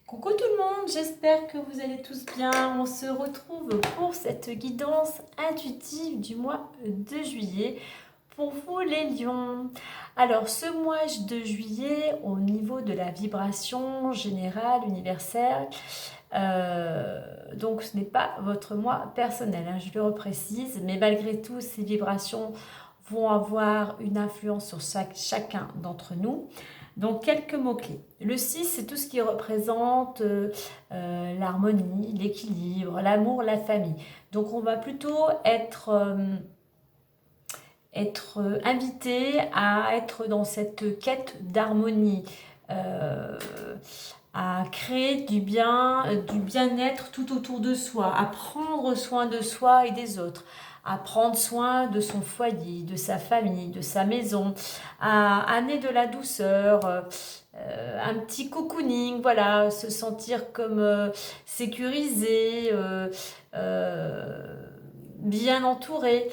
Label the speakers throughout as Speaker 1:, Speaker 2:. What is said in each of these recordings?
Speaker 1: Coucou tout le monde, j'espère que vous allez tous bien. On se retrouve pour cette guidance intuitive du mois de juillet pour vous les lions. Alors ce mois de juillet, au niveau de la vibration générale, universelle, donc ce n'est pas votre mois personnel, hein, je le reprécise, mais malgré tout ces vibrations vont avoir une influence sur chacun d'entre nous. Donc, quelques mots-clés. Le 6, c'est tout ce qui représente l'harmonie, l'équilibre, l'amour, la famille. Donc, on va plutôt être invité à être dans cette quête d'harmonie, à créer du bien-être tout autour de soi, à prendre soin de soi et des autres, à prendre soin de son foyer, de sa famille, de sa maison, à amener de la douceur, un petit cocooning, voilà, se sentir comme sécurisé, bien entouré.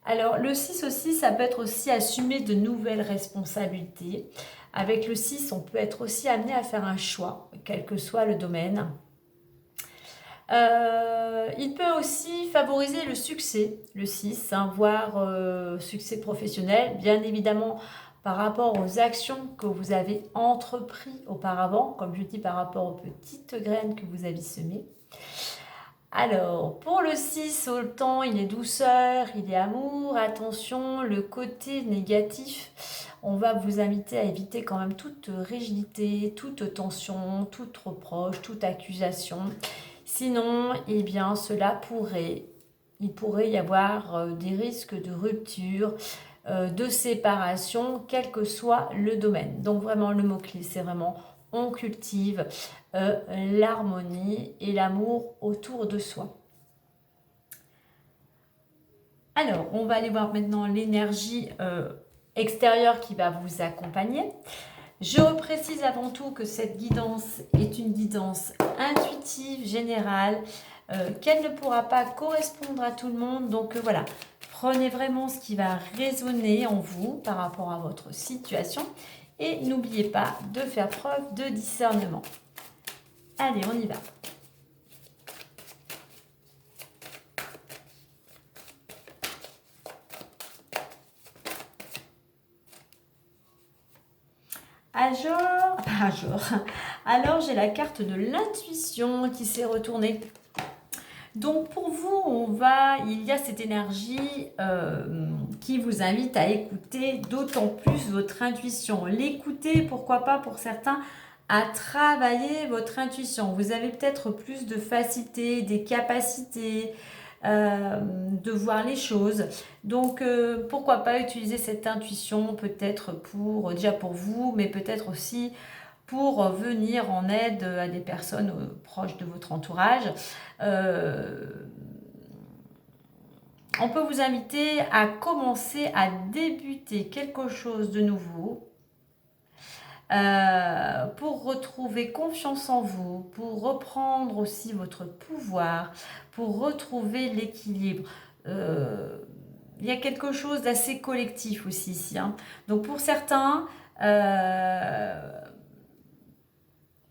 Speaker 1: Alors le 6 aussi, ça peut être aussi assumer de nouvelles responsabilités. Avec le 6, on peut être aussi amené à faire un choix, quel que soit le domaine. Il peut aussi favoriser le succès, le 6, hein, voire succès professionnel, bien évidemment par rapport aux actions que vous avez entreprises auparavant, comme je dis par rapport aux petites graines que vous avez semées. Alors, pour le 6, autant il est douceur, il est amour, attention, le côté négatif, on va vous inviter à éviter quand même toute rigidité, toute tension, toute reproche, toute accusation. Sinon, eh bien, il pourrait y avoir des risques de rupture, de séparation, quel que soit le domaine. Donc vraiment, le mot-clé, c'est vraiment on cultive l'harmonie et l'amour autour de soi. Alors, on va aller voir maintenant l'énergie extérieure qui va vous accompagner. Je reprécise avant tout que cette guidance est une guidance intuitive, générale, qu'elle ne pourra pas correspondre à tout le monde. Donc voilà, prenez vraiment ce qui va résonner en vous par rapport à votre situation et n'oubliez pas de faire preuve de discernement. Allez, on y va. Alors j'ai la carte de l'intuition qui s'est retournée. Donc pour vous, il y a cette énergie qui vous invite à écouter d'autant plus votre intuition. L'écouter, pourquoi pas pour certains, à travailler votre intuition. Vous avez peut-être plus de facilité, des capacités de voir les choses. Donc pourquoi pas utiliser cette intuition peut-être déjà pour vous, mais peut-être aussi pour venir en aide à des personnes proches de votre entourage. On peut vous inviter à commencer à débuter quelque chose de nouveau pour retrouver confiance en vous, pour reprendre aussi votre pouvoir, pour retrouver l'équilibre. Il y a quelque chose d'assez collectif aussi ici, hein. Donc pour certains,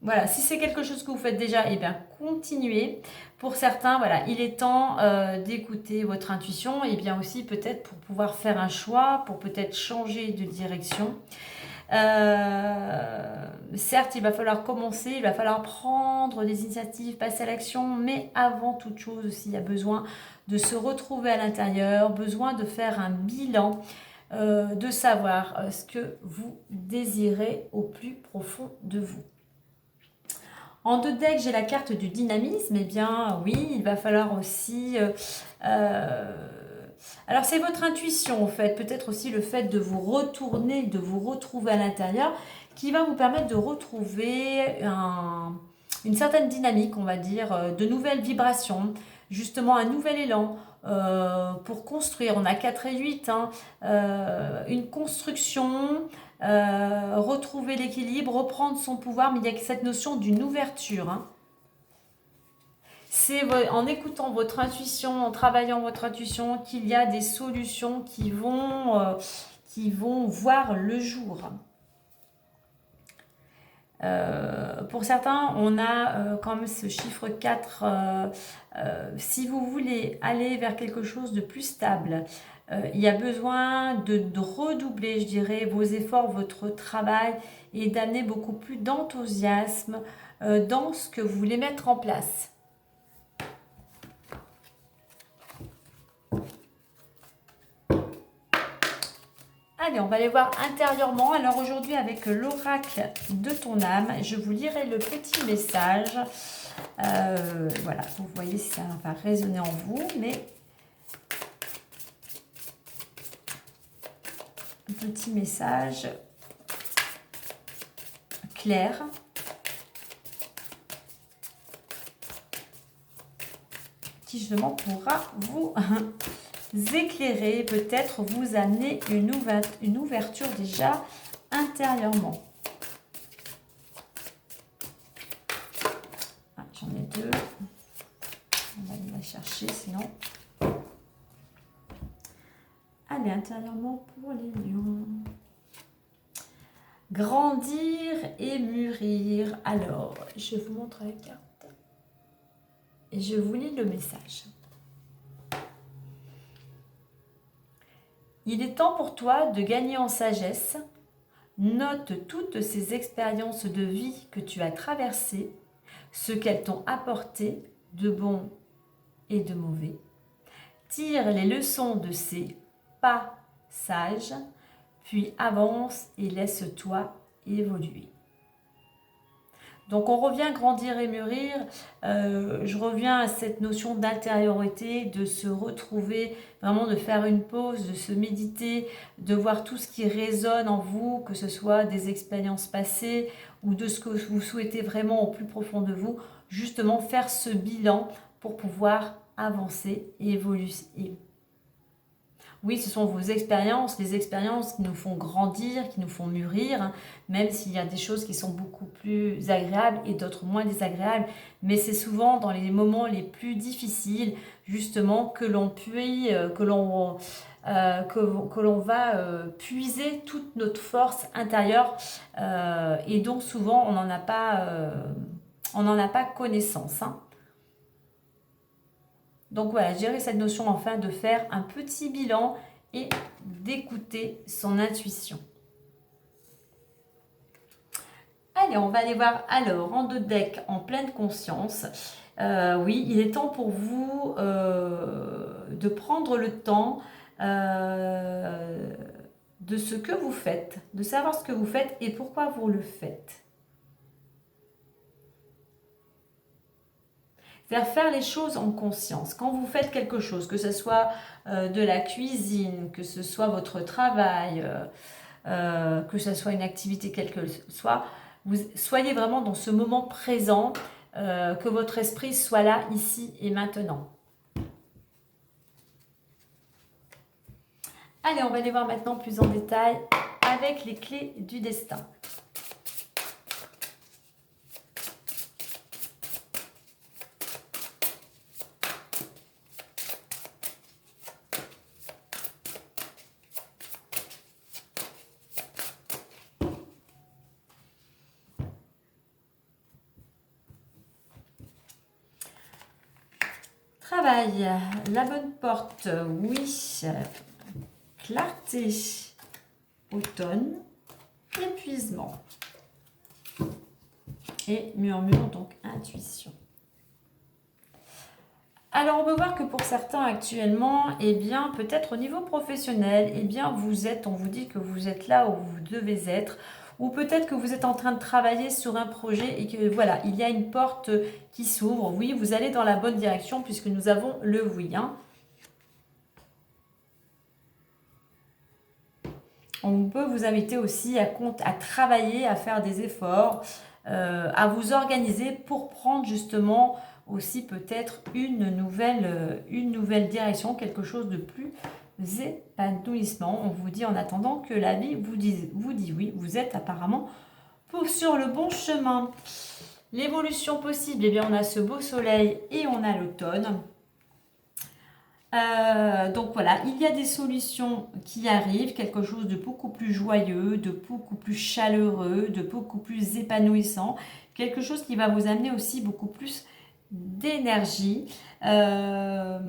Speaker 1: voilà, si c'est quelque chose que vous faites déjà, eh bien continuez. Pour certains, voilà, il est temps d'écouter votre intuition et bien aussi peut-être pour pouvoir faire un choix, pour peut-être changer de direction. Certes, il va falloir commencer, il va falloir prendre des initiatives, passer à l'action, mais avant toute chose aussi, il y a besoin de se retrouver à l'intérieur, besoin de faire un bilan, de savoir ce que vous désirez au plus profond de vous. En deux decks, j'ai la carte du dynamisme. Eh bien, oui, il va falloir aussi... alors, c'est votre intuition, en fait. Peut-être aussi le fait de vous retourner, de vous retrouver à l'intérieur, qui va vous permettre de retrouver une certaine dynamique, on va dire, de nouvelles vibrations, justement un nouvel élan pour construire. On a 4 et 8, hein, une construction... retrouver l'équilibre, reprendre son pouvoir, mais il y a cette notion d'une ouverture, hein. C'est en écoutant votre intuition, en travaillant votre intuition, qu'il y a des solutions qui vont voir le jour. Pour certains, on a quand même ce chiffre 4. Si vous voulez aller vers quelque chose de plus stable, il y a besoin de redoubler, je dirais, vos efforts, votre travail et d'amener beaucoup plus d'enthousiasme dans ce que vous voulez mettre en place. Allez, on va aller voir intérieurement. Alors aujourd'hui, avec l'oracle de ton âme, je vous lirai le petit message. Voilà, vous voyez si ça va résonner en vous, mais un petit message clair. Qui justement pourra vous éclairer, peut-être vous amener une ouverture déjà intérieurement. Ah, j'en ai deux. On va aller la chercher sinon. Allez, intérieurement pour les lions. Grandir et mûrir. Alors, je vous montre la carte. Et je vous lis le message. Il est temps pour toi de gagner en sagesse. Note toutes ces expériences de vie que tu as traversées, ce qu'elles t'ont apporté de bon et de mauvais. Tire les leçons de ces passages, puis avance et laisse-toi évoluer. Donc on revient grandir et mûrir, je reviens à cette notion d'intériorité, de se retrouver, vraiment de faire une pause, de se méditer, de voir tout ce qui résonne en vous, que ce soit des expériences passées ou de ce que vous souhaitez vraiment au plus profond de vous, justement faire ce bilan pour pouvoir avancer et évoluer. Oui, ce sont vos expériences, les expériences qui nous font grandir, qui nous font mûrir, même s'il y a des choses qui sont beaucoup plus agréables et d'autres moins désagréables. Mais c'est souvent dans les moments les plus difficiles, justement, que l'on va puiser toute notre force intérieure. Et donc souvent, on n'en a pas connaissance. Donc voilà, je dirais cette notion enfin de faire un petit bilan et d'écouter son intuition. Allez, on va aller voir alors en deux decks en pleine conscience. Oui, il est temps pour vous de prendre le temps de ce que vous faites, de savoir ce que vous faites et pourquoi vous le faites. C'est-à-dire faire les choses en conscience. Quand vous faites quelque chose, que ce soit de la cuisine, que ce soit votre travail, que ce soit une activité quelle que soit, vous soyez vraiment dans ce moment présent, que votre esprit soit là, ici et maintenant. Allez, on va aller voir maintenant plus en détail avec les clés du destin. Travail, la bonne porte, oui. Clarté, automne, épuisement. Et murmure, donc intuition. Alors on peut voir que pour certains actuellement, eh bien peut-être au niveau professionnel, eh bien on vous dit que vous êtes là où vous devez être. Ou peut-être que vous êtes en train de travailler sur un projet et que voilà, il y a une porte qui s'ouvre. Oui, vous allez dans la bonne direction puisque nous avons le oui. On peut vous inviter aussi à travailler, à faire des efforts, à vous organiser pour prendre justement aussi peut-être une nouvelle direction, quelque chose de plus épanouissement. On vous dit en attendant que la vie vous dit oui, vous êtes apparemment sur le bon chemin. L'évolution possible, eh bien on a ce beau soleil et on a l'automne. Donc voilà, il y a des solutions qui arrivent, quelque chose de beaucoup plus joyeux, de beaucoup plus chaleureux, de beaucoup plus épanouissant, quelque chose qui va vous amener aussi beaucoup plus d'énergie. Alors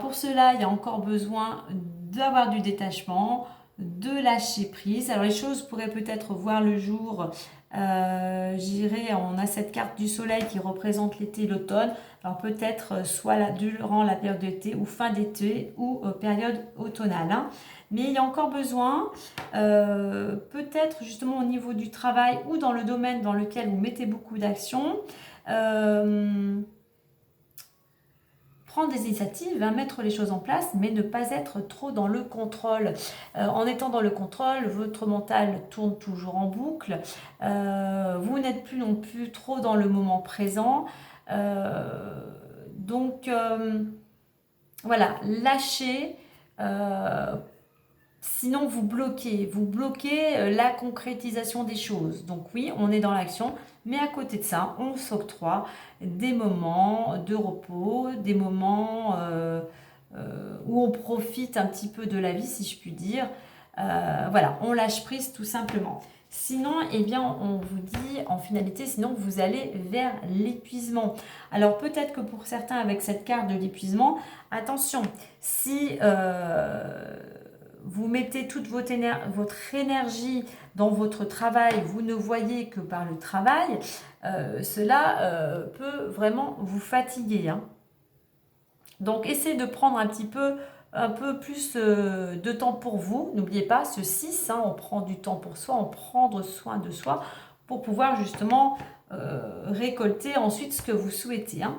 Speaker 1: pour cela, il y a encore besoin d'avoir du détachement, de lâcher prise. Alors les choses pourraient peut-être voir le jour. J'irai, on a cette carte du soleil qui représente l'été, l'automne. Alors peut-être soit durant la période d'été ou fin d'été ou période automnale, hein. Mais il y a encore besoin, peut-être justement au niveau du travail ou dans le domaine dans lequel vous mettez beaucoup d'action, prendre des initiatives, hein, mettre les choses en place, mais ne pas être trop dans le contrôle. En étant dans le contrôle, votre mental tourne toujours en boucle. Vous n'êtes plus non plus trop dans le moment présent. Donc, voilà, lâchez. Sinon, vous bloquez la concrétisation des choses. Donc oui, on est dans l'action, mais à côté de ça, on s'octroie des moments de repos, des moments où on profite un petit peu de la vie, si je puis dire. Voilà, on lâche prise tout simplement. Sinon, eh bien, on vous dit en finalité, sinon vous allez vers l'épuisement. Alors peut-être que pour certains, avec cette carte de l'épuisement, attention, si vous mettez toute votre énergie dans votre travail, vous ne voyez que par le travail, cela peut vraiment vous fatiguer, hein. Donc essayez de prendre un peu plus de temps pour vous. N'oubliez pas, ce 6, hein, on prend du temps pour soi, on prend soin de soi pour pouvoir justement récolter ensuite ce que vous souhaitez, hein.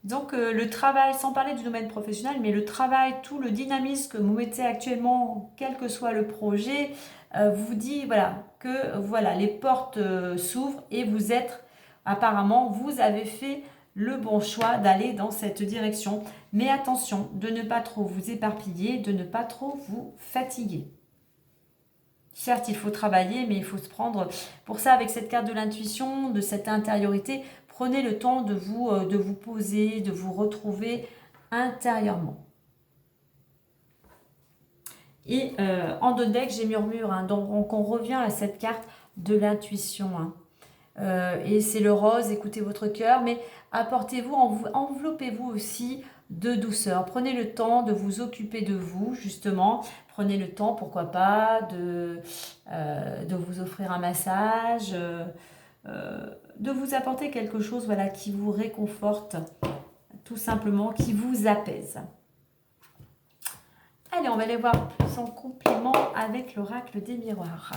Speaker 1: Donc le travail, sans parler du domaine professionnel, mais le travail, tout le dynamisme que vous mettez actuellement, quel que soit le projet, vous dit voilà, que voilà, les portes s'ouvrent et vous êtes, apparemment, vous avez fait le bon choix d'aller dans cette direction. Mais attention, de ne pas trop vous éparpiller, de ne pas trop vous fatiguer. Certes, il faut travailler, mais il faut se prendre pour ça avec cette carte de l'intuition, de cette intériorité. Prenez le temps de vous poser, de vous retrouver intérieurement. Et en deux decks, j'ai murmure, hein, donc on revient à cette carte de l'intuition, hein. Et c'est le rose, écoutez votre cœur, mais apportez-vous, enveloppez-vous aussi de douceur. Prenez le temps de vous occuper de vous, justement. Prenez le temps, pourquoi pas, de vous offrir un massage, de vous apporter quelque chose, voilà, qui vous réconforte, tout simplement, qui vous apaise. Allez, on va aller voir plus en complément avec l'oracle des miroirs.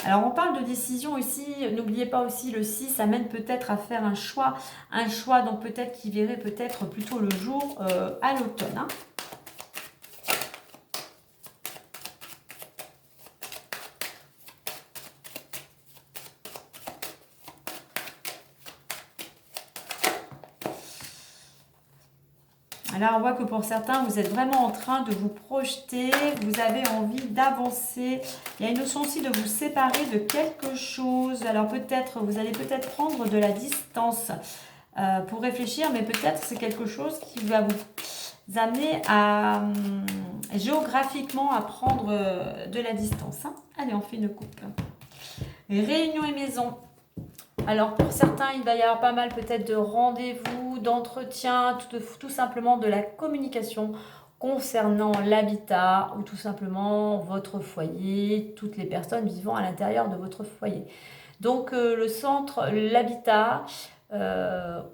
Speaker 1: Alors, on parle de décision ici. N'oubliez pas aussi, le 6 amène peut-être à faire un choix donc peut-être qui verrait peut-être plutôt le jour à l'automne, hein. Alors, on voit que pour certains, vous êtes vraiment en train de vous projeter, vous avez envie d'avancer. Il y a une notion aussi de vous séparer de quelque chose. Alors, peut-être, vous allez peut-être prendre de la distance pour réfléchir, mais peut-être c'est quelque chose qui va vous amener à géographiquement à prendre de la distance, hein. Allez, on fait une coupe. Réunion et maison. Alors pour certains, il va y avoir pas mal peut-être de rendez-vous, d'entretiens, tout simplement de la communication concernant l'habitat ou tout simplement votre foyer, toutes les personnes vivant à l'intérieur de votre foyer. Donc le centre, l'habitat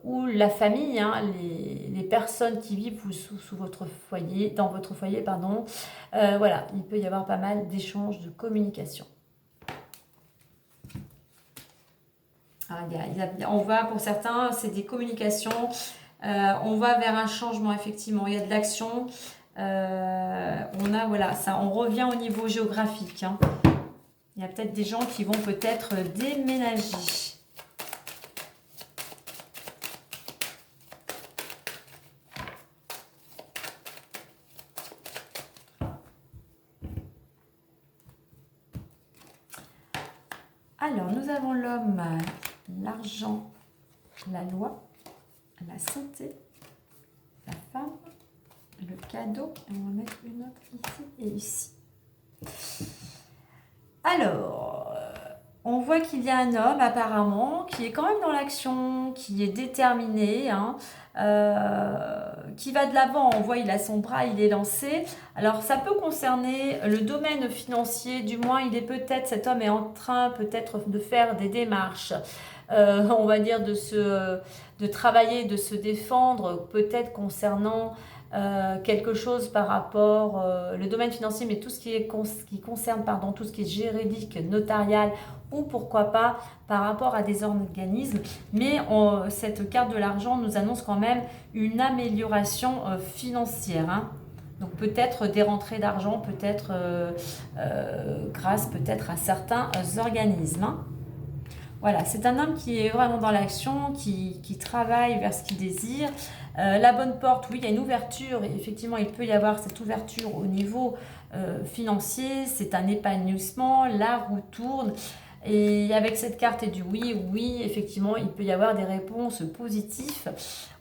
Speaker 1: ou la famille, hein, les personnes qui vivent sous votre foyer, dans votre foyer, pardon, voilà, il peut y avoir pas mal d'échanges de communication. On va, pour certains, c'est des communications. On va vers un changement, effectivement. Il y a de l'action. On a, voilà, ça, on revient au niveau géographique, hein. Il y a peut-être des gens qui vont peut-être déménager. Alors, nous avons l'homme, l'argent, la loi, la santé, la femme, le cadeau. Et on va mettre une autre ici et ici. Alors, on voit qu'il y a un homme apparemment qui est quand même dans l'action, qui est déterminé, hein, qui va de l'avant. On voit il a son bras, il est lancé. Alors ça peut concerner le domaine financier, du moins il est peut-être, cet homme est en train peut-être de faire des démarches, on va dire de travailler, de se défendre, peut-être concernant quelque chose par rapport le domaine financier, mais tout ce qui concerne pardon, tout ce qui est juridique, notarial ou pourquoi pas par rapport à des organismes. Mais cette carte de l'argent nous annonce quand même une amélioration financière. Hein. Donc peut-être des rentrées d'argent, peut-être grâce peut-être à certains organismes. Hein. Voilà, c'est un homme qui est vraiment dans l'action, qui travaille vers ce qu'il désire. La bonne porte, oui, il y a une ouverture. Et effectivement, il peut y avoir cette ouverture au niveau financier. C'est un épanouissement, la roue tourne. Et avec cette carte et du oui, oui, effectivement, il peut y avoir des réponses positives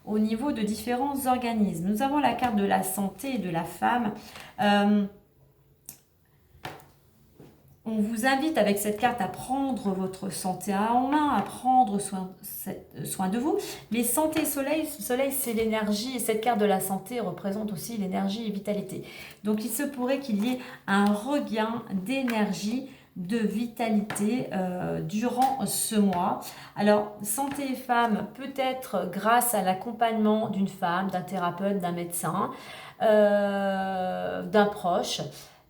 Speaker 1: au niveau de différents organismes. Nous avons la carte de la santé et de la femme. On vous invite avec cette carte à prendre votre santé en main, à prendre soin de vous. Mais santé soleil c'est l'énergie et cette carte de la santé représente aussi l'énergie et vitalité. Donc il se pourrait qu'il y ait un regain d'énergie, de vitalité durant ce mois. Alors santé et femme, peut-être grâce à l'accompagnement d'une femme, d'un thérapeute, d'un médecin, d'un proche.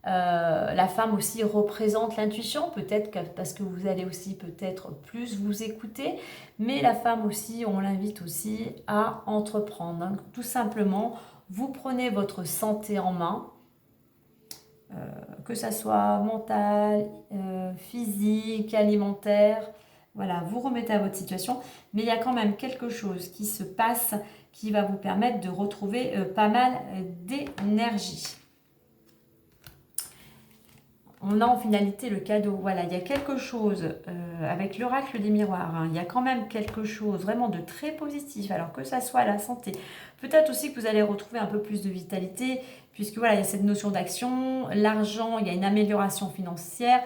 Speaker 1: La femme aussi représente l'intuition, peut-être parce que vous allez aussi peut-être plus vous écouter, mais la femme aussi, on l'invite aussi à entreprendre. Donc, tout simplement, vous prenez votre santé en main, que ça soit mentale, physique, alimentaire, voilà, vous remettez à votre situation, mais il y a quand même quelque chose qui se passe qui va vous permettre de retrouver pas mal d'énergie. On a en finalité le cadeau. Voilà, il y a quelque chose avec l'oracle des miroirs. Hein, il y a quand même quelque chose vraiment de très positif. Alors que ça soit la santé. Peut-être aussi que vous allez retrouver un peu plus de vitalité. Puisque voilà, il y a cette notion d'action. L'argent, il y a une amélioration financière.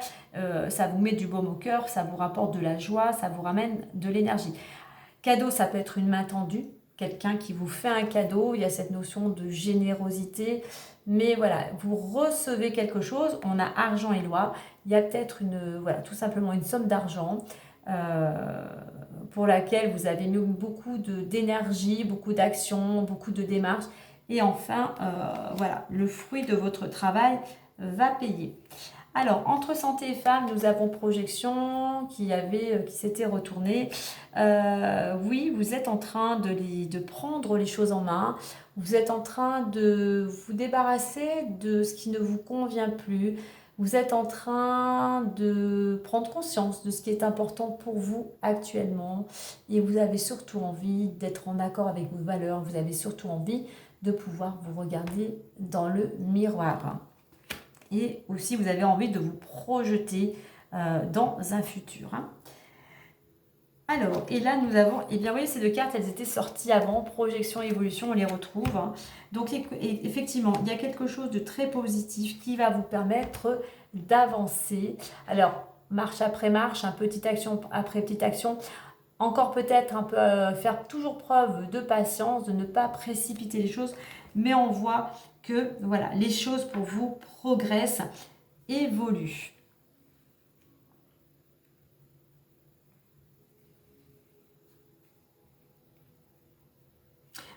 Speaker 1: Ça vous met du baume au cœur. Ça vous rapporte de la joie. Ça vous ramène de l'énergie. Cadeau, ça peut être une main tendue. Quelqu'un qui vous fait un cadeau. Il y a cette notion de générosité. Mais voilà, vous recevez quelque chose, on a argent et loi, il y a peut-être voilà, tout simplement une somme d'argent pour laquelle vous avez mis beaucoup d'énergie, beaucoup d'action, beaucoup de démarches. Et enfin, voilà, le fruit de votre travail va payer. Alors, entre santé et femme, nous avons projection qui s'était retournée. Oui, vous êtes en train de prendre les choses en main. Vous êtes en train de vous débarrasser de ce qui ne vous convient plus. Vous êtes en train de prendre conscience de ce qui est important pour vous actuellement. Et vous avez surtout envie d'être en accord avec vos valeurs. Vous avez surtout envie de pouvoir vous regarder dans le miroir. Et aussi, vous avez envie de vous projeter dans un futur. Hein. Alors, et là, nous avons, eh bien, vous voyez, ces deux cartes, elles étaient sorties avant, projection, évolution, on les retrouve. Hein. Donc, effectivement, il y a quelque chose de très positif qui va vous permettre d'avancer. Alors, marche après marche, petite action après petite action. Encore peut-être un peu faire toujours preuve de patience, de ne pas précipiter les choses, mais on voit que voilà, les choses pour vous progressent, évoluent.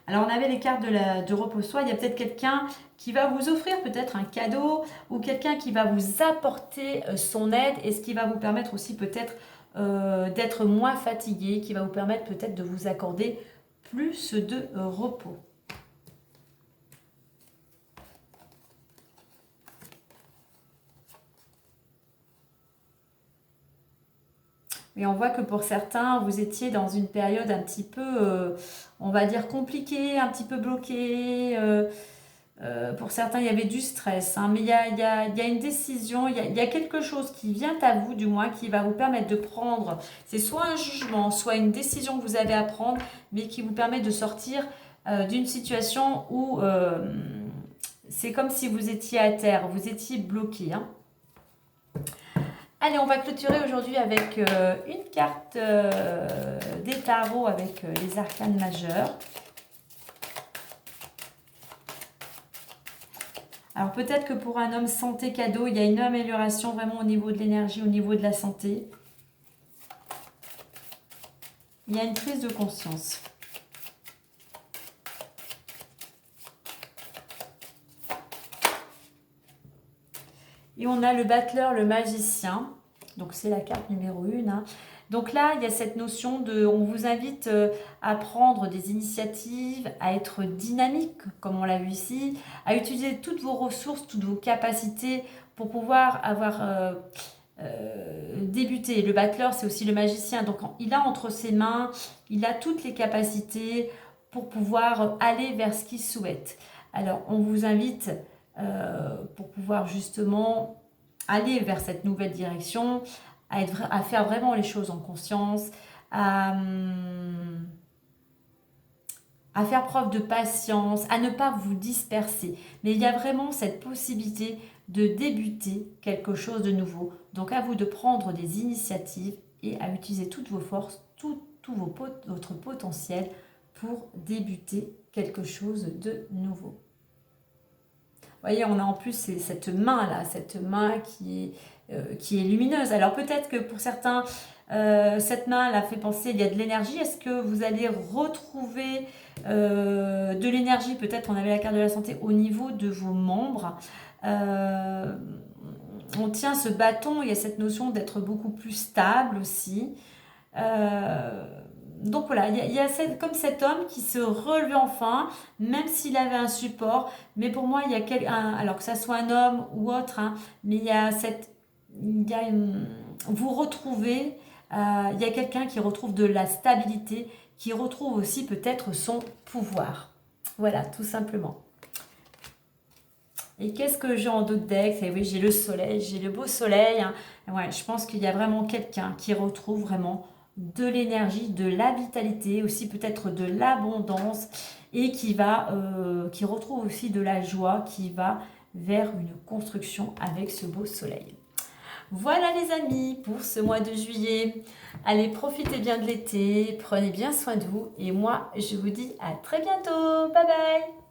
Speaker 1: Alors on avait les cartes de repose-soi, il y a peut-être quelqu'un qui va vous offrir peut-être un cadeau ou quelqu'un qui va vous apporter son aide et ce qui va vous permettre aussi peut-être d'être moins fatigué, qui va vous permettre peut-être de vous accorder plus de repos. Et on voit que pour certains, vous étiez dans une période un petit peu, on va dire, compliquée, un petit peu bloquée. Pour certains, il y avait du stress, hein, mais il y a une décision, il y a quelque chose qui vient à vous, du moins, qui va vous permettre de prendre, c'est soit un jugement, soit une décision que vous avez à prendre, mais qui vous permet de sortir d'une situation où c'est comme si vous étiez à terre, vous étiez bloqué, hein. Allez, on va clôturer aujourd'hui avec une carte des tarots avec les arcanes majeurs. Alors peut-être que pour un homme santé cadeau, il y a une amélioration vraiment au niveau de l'énergie, au niveau de la santé. Il y a une prise de conscience. Et on a le battleur, le magicien. Donc c'est la carte numéro 1. Hein. Donc là, il y a cette notion de, on vous invite à prendre des initiatives, à être dynamique, comme on l'a vu ici, à utiliser toutes vos ressources, toutes vos capacités pour pouvoir avoir débuté. Le battleur, c'est aussi le magicien. Donc il a entre ses mains, il a toutes les capacités pour pouvoir aller vers ce qu'il souhaite. Alors on vous invite pour pouvoir justement aller vers cette nouvelle direction, à faire vraiment les choses en conscience, à faire preuve de patience, à ne pas vous disperser. Mais il y a vraiment cette possibilité de débuter quelque chose de nouveau. Donc à vous de prendre des initiatives et à utiliser toutes vos forces, votre potentiel pour débuter quelque chose de nouveau. Vous voyez, on a en plus cette main-là, cette main qui est lumineuse. Alors peut-être que pour certains, cette main la fait penser, il y a de l'énergie. Est-ce que vous allez retrouver de l'énergie? Peut-être on avait la carte de la santé au niveau de vos membres. On tient ce bâton, il y a cette notion d'être beaucoup plus stable aussi. Donc voilà, il y a comme cet homme qui se relevait enfin, même s'il avait un support. Mais pour moi, il y a alors que ça soit un homme ou autre, hein, mais vous retrouvez, il y a quelqu'un qui retrouve de la stabilité, qui retrouve aussi peut-être son pouvoir. Voilà, tout simplement. Et qu'est-ce que j'ai en d'autres decks? Et oui, j'ai le soleil, j'ai le beau soleil. Hein. Ouais, je pense qu'il y a vraiment quelqu'un qui retrouve vraiment de l'énergie, de la vitalité, aussi peut-être de l'abondance et qui retrouve aussi de la joie, qui va vers une construction avec ce beau soleil. Voilà les amis pour ce mois de juillet. Allez, profitez bien de l'été, prenez bien soin de vous et moi je vous dis à très bientôt. Bye bye.